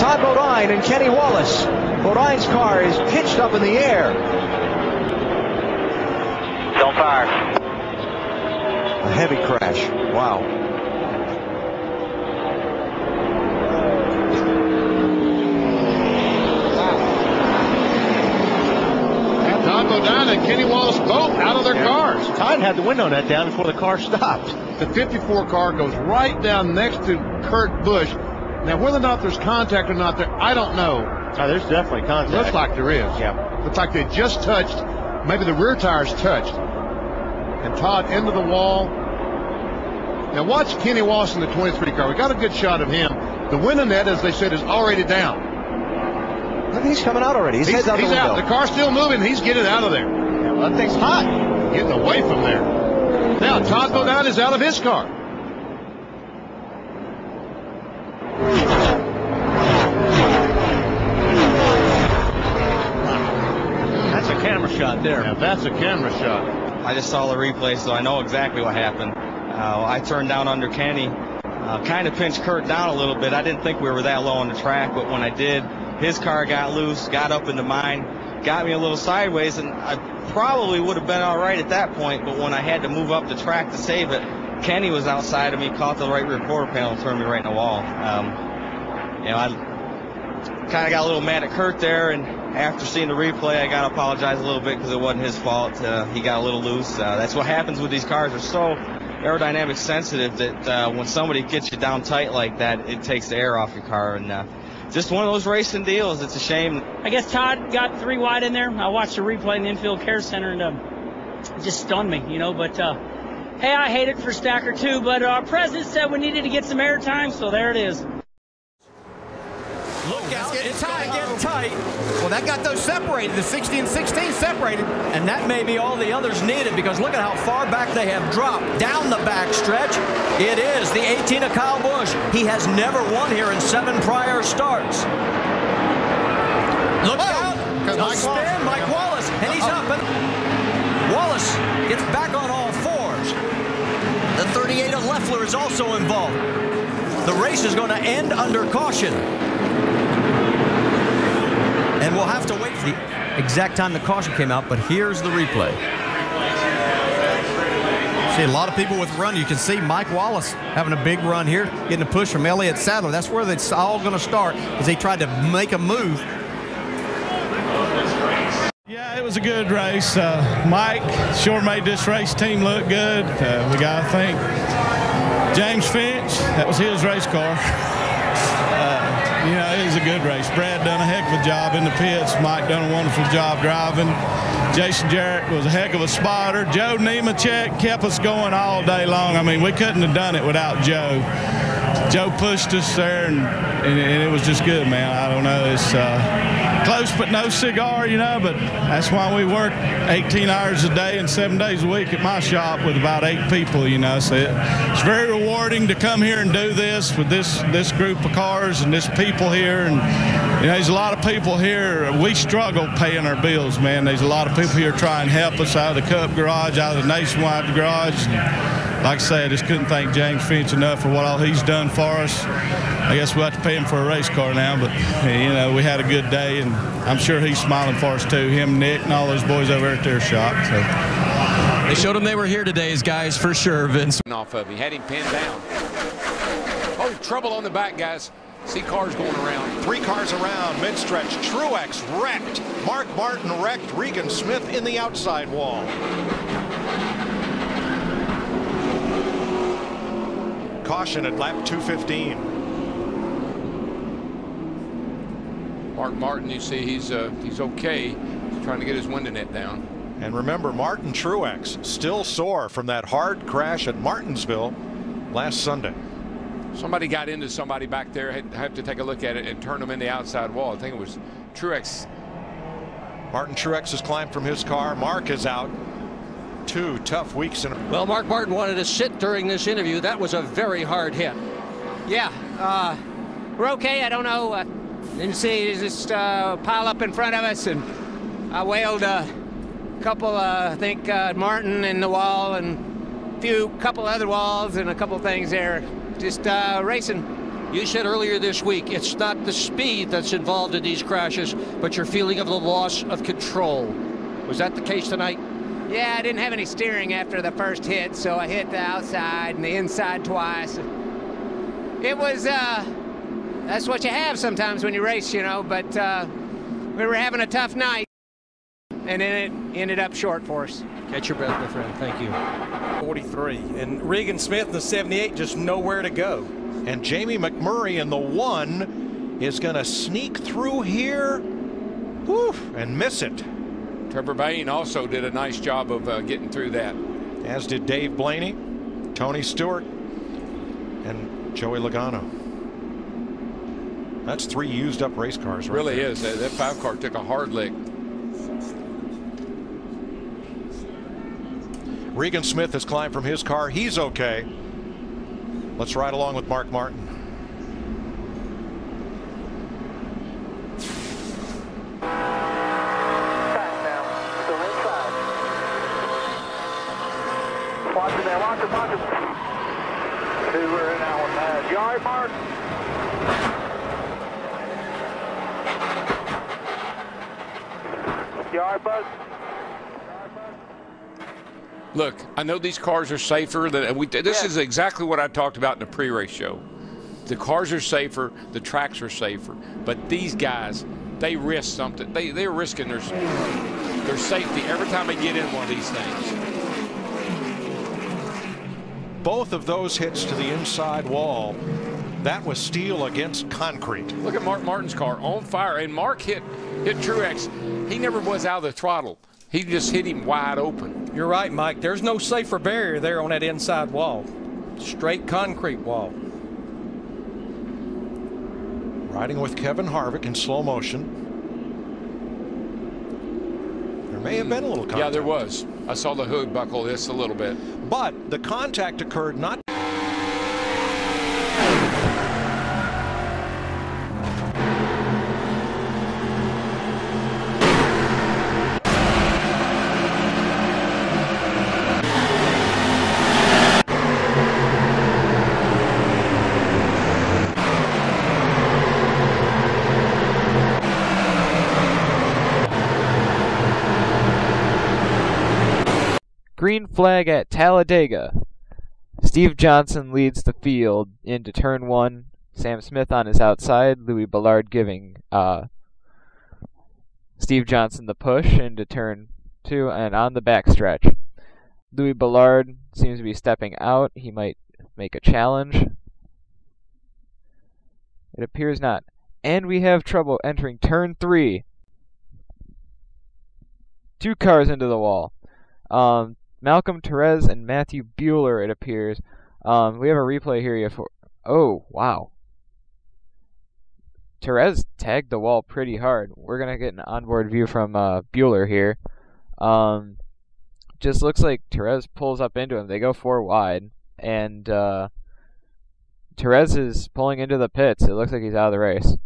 Todd Bodine and Kenny Wallace. Bodine's car is pitched up in the air. Don't fire. A heavy crash. Wow. Todd Bodine and Kenny Wallace both out of their cars. Todd had the window net down before the car stopped. The 54 car goes right down next to Kurt Busch. Now, whether or not there's contact or not there, I don't know. There's definitely contact. Looks like there is. Yeah. Looks like they just touched. Maybe the rear tires touched. And Todd into the wall. Now watch Kenny Wallace in the 23 car. We got a good shot of him. The window net, as they said, is already down. Look, he's coming out already. He's out. The car's still moving. He's getting out of there. Yeah, well, that thing's hot. Getting away from there. Now Todd Bodine is out of his car. That's a camera shot there. Yeah, that's a camera shot. I just saw the replay, so I know exactly what happened. I turned down under Kenny, kind of pinched Kurt down a little bit. I didn't think we were that low on the track, but when I did, his car got loose, got up into mine, got me a little sideways, and I probably would have been all right at that point, but when I had to move up the track to save it, Kenny was outside of me, caught the right rear quarter panel, and turned me right in the wall. I kind of got a little mad at Kurt there, and after seeing the replay, I got to apologize a little bit because it wasn't his fault. He got a little loose. That's what happens with these cars. They're so aerodynamic sensitive that when somebody gets you down tight like that, it takes the air off your car. And just one of those racing deals. It's a shame. I guess Todd got 3 wide in there. I watched the replay in the infield care center, and it just stunned me, But hey, I hate it for Stacker too. But our president said we needed to get some air time, so there it is. Look out, it's getting tight. Well, that got those separated, the 60 and 16 separated. And that may be all the others needed, because look at how far back they have dropped. Down the back stretch, it is the 18 of Kyle Busch. He has never won here in 7 prior starts. Look out, Mike Wallace, and he's up. And Wallace gets back on all 4s. The 38 of Leffler is also involved. The race is going to end under caution. And we'll have to wait for the exact time the caution came out, but here's the replay. See, a lot of people with run. You can see Mike Wallace having a big run here, getting a push from Elliott Sadler. That's where it's all going to start, as they tried to make a move. Yeah, it was a good race. Mike sure made this race team look good. We got to thank James Finch. That was his race car. It was a good race. Brad done a heck of a job in the pits. Mike done a wonderful job driving. Jason Jarrett was a heck of a spotter. Joe Nemechek kept us going all day long. I mean, we couldn't have done it without Joe. Joe pushed us there, and it was just good, man. I don't know. It's close but no cigar, but that's why we work 18 hours a day and 7 days a week at my shop with about 8 people, So it's very rewarding to come here and do this with this group of cars and this people here. And there's a lot of people here. We struggle paying our bills, man. There's a lot of people here trying to help us out of the Cup garage, out of the Nationwide garage. Like I say, I just couldn't thank James Finch enough for what all he's done for us. I guess we'll have to pay him for a race car now, but, we had a good day, and I'm sure he's smiling for us too, him, Nick, and all those boys over at their shop. So. They showed him they were here today, guys, for sure, Vince. Off of him. He had him pinned down. Oh, trouble on the back, guys. See cars going around. 3 cars around, mid-stretch. Truex wrecked. Mark Martin wrecked. Regan Smith in the outside wall. Caution at lap 215. Mark Martin, you see, he's okay. He's trying to get his window net down. And remember, Martin Truex still sore from that hard crash at Martinsville last Sunday. Somebody got into somebody back there. Had to take a look at it and turn them in the outside wall. I think it was Truex. Martin Truex has climbed from his car. Mark is out. 2 tough weeks in a row. Well, Mark Martin wanted to sit during this interview. That was a very hard hit. Yeah, we're okay. I don't know. Didn't see just pile up in front of us, and I wailed a couple, I think, Martin in the wall, and couple other walls and a couple things there. Just racing You said earlier this week it's not the speed that's involved in these crashes, but your feeling of the loss of control. Was that the case tonight? Yeah, I didn't have any steering after the first hit, so I hit the outside and the inside twice. It was, that's what you have sometimes when you race, you know, but we were having a tough night, and then it ended up short for us. Catch your breath, my friend. Thank you. 43. And Regan Smith in the 78, just nowhere to go. And Jamie McMurray in the 1 is going to sneak through here, and miss it. Trevor Bain also did a nice job of getting through that. As did Dave Blaney, Tony Stewart, and Joey Logano. That's 3 used up race cars right Really there. is. That 5 car took a hard lick. Regan Smith has climbed from his car. He's okay. Let's ride along with Mark Martin. Watch him there, watch him, watch him. 2 are in that one. You all right, Mark? You all right, bud? Look, I know these cars are safer. This is exactly what I talked about in the pre-race show. The cars are safer, the tracks are safer, but these guys, they risk something. They're risking their safety every time they get in one of these things. Both of those hits to the inside wall, that was steel against concrete. Look at Mark Martin's car on fire, and Mark hit Truex. He never was out of the throttle. He just hit him wide open. You're right, Mike. There's no safer barrier there on that inside wall. Straight concrete wall. Riding with Kevin Harvick in slow motion. There may have been a little contact. Yeah, there was. I saw the hood buckle this a little bit. But the contact occurred not. Green flag at Talladega. Steve Johnson leads the field into turn 1. Sam Smith on his outside. Louis Ballard giving Steve Johnson the push into turn 2 and on the backstretch. Louis Ballard seems to be stepping out. He might make a challenge. It appears not. And we have trouble entering turn 3. 2 cars into the wall. Malcolm Perez and Matthew Bueller, it appears. We have a replay here. Oh, wow. Perez tagged the wall pretty hard. We're going to get an onboard view from Bueller here. Just looks like Perez pulls up into him. They go 4 wide. And Perez is pulling into the pits. It looks like he's out of the race.